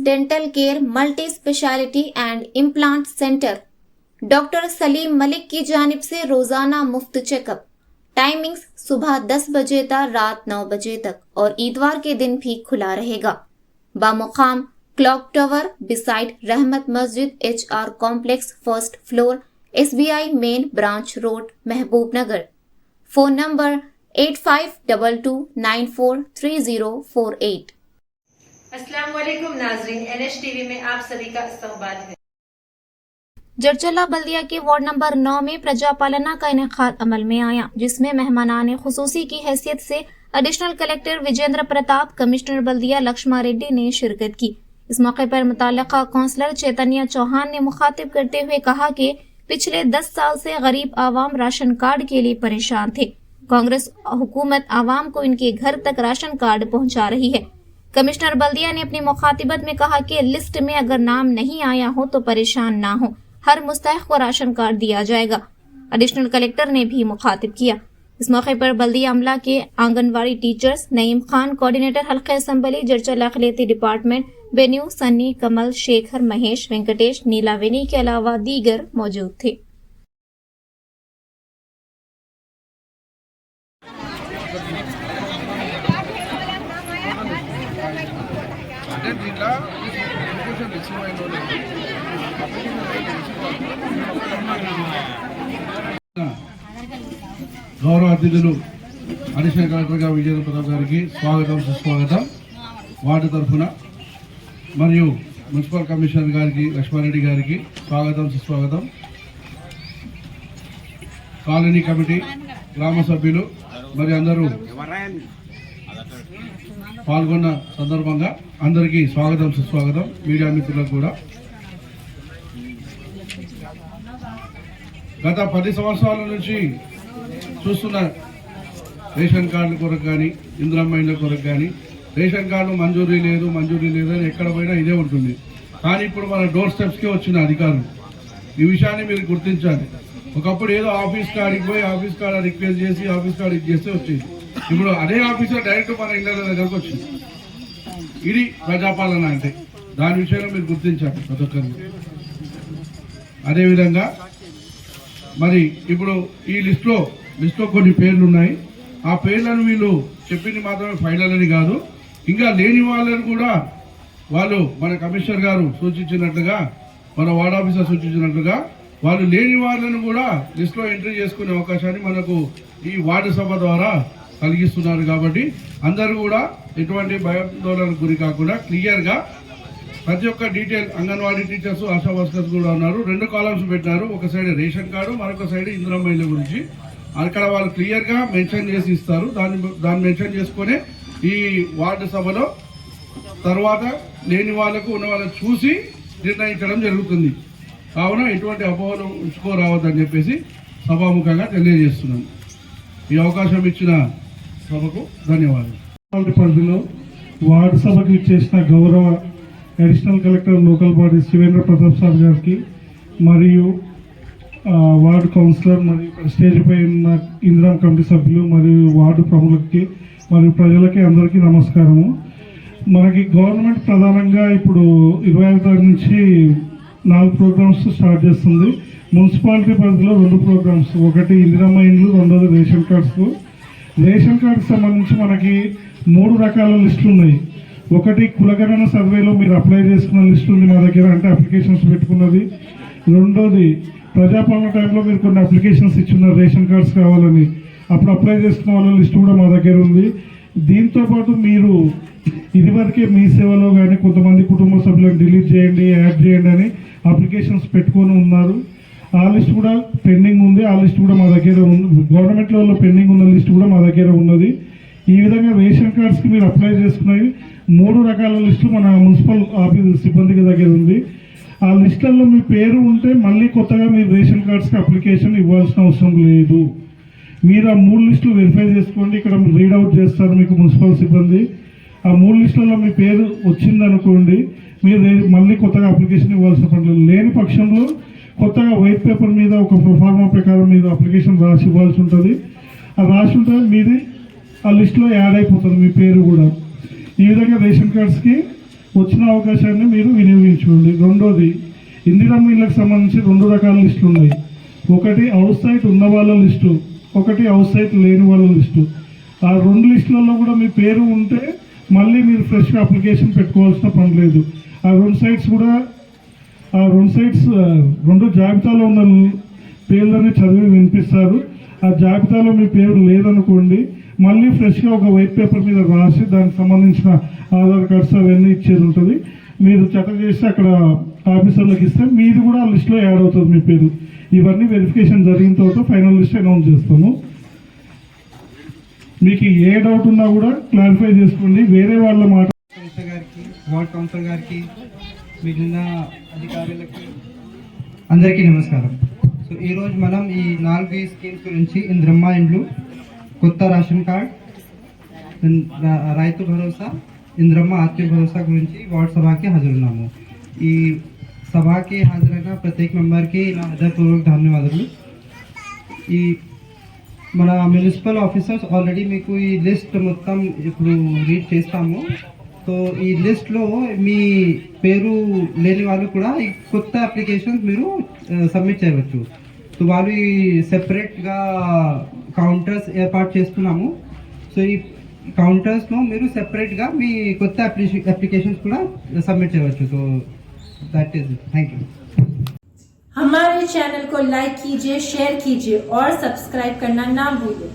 Dental care multi speciality and implant centre. Doctor Salim Malik की जानिब से रोजाना मुफ्त चेकअप। टाइमिंग्स सुबह 10 बजे तक रात 9 बजे तक और इतवार के दिन भी खुला रहेगा। बामुकाम क्लॉक टावर बिसाइड रहमत मस्जिद HR complex first floor SBI main branch road महबूब नगर। Phone number 8522943048। अस्सलाम वालेकुम नाज़रीन, NH TV में आप सभी का इस्तकबाल है। जरचला बल्दिया के वार्ड नंबर 9 में प्रजापालना का इनेकाद अमल में आया, जिसमें मेहमानान खुसूसी की हैसियत से additional collector Vijendra Pratap, commissioner बल्दिया लक्ष्मा रेड्डी ने शिरकत की। इस मौके पर मुताल्लिका काउंसलर चैतन्य चौहान ने मुखातिब करते हुए कहा कि पिछले 10 साल से गरीब आवाम राशन कार्ड के लिए परेशान थे। कांग्रेस हुकूमत आवाम को इनके घर तक राशन कार्ड पहुंचा रही है। कमिश्नर बल्दिया ने अपनी मुखातिबत में कहा कि लिस्ट में अगर नाम नहीं आया हो तो परेशान ना हो, हर मुस्तहिक को राशन कार्ड दिया जाएगा। एडिशनल कलेक्टर ने भी मुखातिब किया। इस मौके पर बल्दिया अमला के आंगनवाड़ी टीचर्स नईम खान, कोऑर्डिनेटर हल्के असम्बली जरचला अखिलियती डिपार्टमेंट बेन्यू, सन्नी, कमल, शेखर, महेश, वेंकटेश, नीलावेनी के अलावा दीगर मौजूद थे। గౌరవ అతిథులు అడిషనల్ కలెక్టర్ విజేంద్ర ప్రతాప్ గారికి స్వాగతం సుస్వాగతం వార్డు తరఫున, మరియు మున్సిపల్ కమిషనర్ గారికి లక్ష్మారెడ్డి గారికి స్వాగతం సుస్వాగతం, కాలనీ కమిటీ, గ్రామ సభ్యులు మరి అందరూ పాల్గొన్న సందర్భంగా అందరికీ స్వాగతం సుస్వాగతం, మీడియా మిత్రులకు కూడా. గత 10 సంవత్సరాల నుంచి చూస్తున్న రేషన్ కార్డుల కొరకు కానీ ఇందిరమ్మ ఇళ్ళ కొరకు కానీ రేషన్ కార్డు మంజూరీ లేదు అని ఎక్కడ పోయినా ఇదే ఉంటుంది. కానీ ఇప్పుడు మన డోర్ స్టెప్స్కే వచ్చిన అధికారులు ఈ విషయాన్ని మీరు గుర్తించాలి. ఒకప్పుడు ఏదో ఆఫీస్ కాడికి పోయి ఆఫీస్ కాడ రిక్వెస్ట్ చేసి ఆఫీస్ కాడ చేస్తే వచ్చేది. ఇప్పుడు అదే ఆఫీసర్ డైరెక్ట్ మన ఇళ్ళ దగ్గరకు వచ్చింది. ఇది ప్రజాపాలన అంటే. దాని విషయంలో మీరు గుర్తించాలి ప్రతి ఒక్కరు. అదేవిధంగా మరి ఇప్పుడు ఈ లిస్ట్లో కొన్ని పేర్లు ఉన్నాయి. ఆ పేర్లను వీళ్ళు చెప్పింది మాత్రమే ఫైనల్ అని కాదు, ఇంకా లేని వాళ్ళని కూడా వాళ్ళు మన కమిషనర్ గారు సూచించినట్లుగా, మన వార్డ్ ఆఫీసర్ సూచించినట్లుగా వాళ్ళు లేని వాళ్ళను కూడా లిస్ట్లో ఎంట్రీ చేసుకునే అవకాశాన్ని మనకు ఈ వార్డు సభ ద్వారా కలిగిస్తున్నారు. కాబట్టి అందరూ కూడా ఎటువంటి భయాందోళనకు గురి కాకుండా క్లియర్గా ప్రతి ఒక్క detail, anganwadi teachers, ASHA workers కూడా ఉన్నారు. 2 కాలమ్స్ పెట్టినారు. ఒక సైడ్ రేషన్ కార్డు, మరొక సైడ్ ఇందిరమ్మ ఇళ్ళ గురించి. అక్కడ వాళ్ళు క్లియర్గా మెన్షన్ చేసి ఇస్తారు. దాన్ని మెన్షన్ చేసుకునే ఈ వార్డు సభలో తర్వాత లేని వాళ్ళకు ఉన్న వాళ్ళని చూసి నిర్ణయించడం జరుగుతుంది. కావున ఎటువంటి అపోహలు ఉంచుకోరావద్దని చెప్పేసి సభాముఖంగా తెలియజేస్తున్నాను. ఈ అవకాశం ఇచ్చిన సభకు ధన్యవాదాలు. పరిధిలో వార్డు సభకు ఇచ్చేసిన గౌరవ additional collector local body Shivendra Pratap sir గారికి, మరియు వార్డు కౌన్సిలర్, మరియు స్టేజ్ పై ఉన్న ఇందిరా కమిటీ సభ్యులు, మరియు వార్డు ప్రముఖులకి మరియు ప్రజలకి అందరికీ నమస్కారము. మనకి గవర్నమెంట్ ప్రధానంగా ఇప్పుడు 25 తారీఖు నుంచి 4 ప్రోగ్రామ్స్ స్టార్ట్ చేస్తుంది. మున్సిపాలిటీ పరిధిలో 2 ప్రోగ్రామ్స్, ఒకటి ఇందిరమ్మ ఇండ్లు, రెండోది రేషన్ కార్డ్స్. రేషన్ కార్డ్కి సంబంధించి మనకి 3 రకాల లిస్టులు ఉన్నాయి. ఒకటి కులగణన సర్వేలో మీరు అప్లై చేసుకున్న లిస్ట్ ఉంది మా దగ్గర, అంటే అప్లికేషన్స్ పెట్టుకున్నది. రెండోది ప్రజాపాలన టైంలో మీరు కొన్ని అప్లికేషన్స్ ఇచ్చున్నారు రేషన్ కార్డ్స్ కావాలని, అప్పుడు అప్లై చేసుకున్న వాళ్ళ లిస్ట్ కూడా మా దగ్గర ఉంది. దీంతోపాటు మీరు ఇదివరకే మీ సేవలో కానీ కొంతమంది కుటుంబ సభ్యులను డిలీట్ చేయండి, యాడ్ చేయండి అని అప్లికేషన్స్ పెట్టుకొని ఉన్నారు. ఆ లిస్ట్ కూడా పెండింగ్ ఉంది. ఆ లిస్ట్ కూడా మా దగ్గర ఉంది. గవర్నమెంట్ లెవెల్లో పెండింగ్ ఉన్న లిస్ట్ కూడా మా దగ్గర ఉన్నది. ఈ విధంగా రేషన్ కార్డ్స్కి మీరు అప్లై చేసుకున్నవి 3 రకాల లిస్టులు మన మున్సిపల్ ఆఫీస్ సిబ్బందికి దగ్గర ఉంది. ఆ లిస్టుల్లో మీ పేరు ఉంటే మళ్ళీ కొత్తగా మీరు రేషన్ కార్డ్స్కి అప్లికేషన్ ఇవ్వాల్సిన అవసరం లేదు. మీరు ఆ 3 లిస్టులు వెరిఫై చేసుకోండి. ఇక్కడ రీడౌట్ చేస్తారు మీకు మున్సిపల్ సిబ్బంది. ఆ 3 లిస్టులలో మీ పేరు వచ్చిందనుకోండి, మీరు మళ్ళీ కొత్తగా అప్లికేషన్ ఇవ్వాల్సిన పని లేని పక్షంలో కొత్తగా వైట్ పేపర్ మీద ఒక ప్రొఫార్మా ప్రకారం మీరు అప్లికేషన్ రాసి ఇవ్వాల్సి ఉంటుంది. ఆ రాసి ఉంటే మీది ఆ లిస్టులో యాడ్ అయిపోతుంది మీ పేరు కూడా. ఈ విధంగా రేషన్ కార్డ్స్కి వచ్చిన అవకాశాన్ని మీరు వినియోగించుకోండి. రెండోది, ఇందిరమ్మ ఇళ్ళకి సంబంధించి 2 రకాల లిస్టులు ఉన్నాయి. ఒకటి హౌస్ సైట్ ఉన్న వాళ్ళ లిస్టు, ఒకటి హౌస్ సైట్ లేని వాళ్ళ లిస్టు. ఆ 2 లిస్టులలో కూడా మీ పేరు ఉంటే మళ్ళీ మీరు ఫ్రెష్గా అప్లికేషన్ పెట్టుకోవాల్సిన పని లేదు. ఆ 2 సైట్స్ 2 జాబితాలో ఉన్న పేర్లని చదివి వినిపిస్తారు. ఆ జాబితాలో మీ పేరు లేదనుకోండి, మళ్ళీ ఫ్రెష్గా ఒక వైట్ పేపర్ మీద రాసి దానికి సంబంధించిన ఆధార్ కార్డ్స్ అవన్నీ ఇచ్చేది ఉంటుంది. మీరు చెత్త చేసి అక్కడ ఆఫీసర్లకు ఇస్తే మీది కూడా ఆ లిస్ట్లో యాడ్ అవుతుంది మీ పేరు. ఇవన్నీ వెరిఫికేషన్ జరిగిన తర్వాత ఫైనల్ లిస్ట్ అనౌన్స్ చేస్తాము. మీకు ఏ డౌట్ ఉన్నా కూడా క్లారిఫై చేసుకోండి. వేరే వాళ్ళ మాట కమిషనర్ గారికి, వార్డ్ కౌన్సిలర్ గారికి, మిగిలిన అధికారులకి అందరికీ నమస్కారం. సో ఈరోజు మనం ఈ 4 స్కీమ్స్ గురించి ఇంద్రమ్మ ఇండ్లు, కొత్త రేషన్ కార్డ్, రైతు భరోసా, ఇంద్రమ్మ ఆత్మీయ భరోసా గురించి వార్డ్ సభకి హాజరున్నాము. ఈ సభకి హాజరైన ప్రతి మెంబర్కి నా హృదయపూర్వక ధన్యవాదాలు. ఈ మన మున్సిపల్ ఆఫీసర్స్ ఆల్రెడీ మీకు ఈ లిస్ట్ మొత్తం ఇప్పుడు రీడ్ చేస్తాము. సో ఈ లిస్ట్లో మీ పేరు లేని వాళ్ళు కూడా ఈ కొత్త అప్లికేషన్స్ మీరు సబ్మిట్ చేయవచ్చు. సో వాళ్ళు ఈ సెపరేట్గా కౌంటర్స్ ఏర్పాటు చేస్తున్నాము. సో ఈ కౌంటర్స్లో మీరు సెపరేట్గా మీ కొత్త అప్లికేషన్స్ కూడా సబ్మిట్ చేయవచ్చు. So that is thank you. हमारे चैनल को लाइक कीजिए, शेयर कीजिए और सब्सक्राइब करना ना भूलें।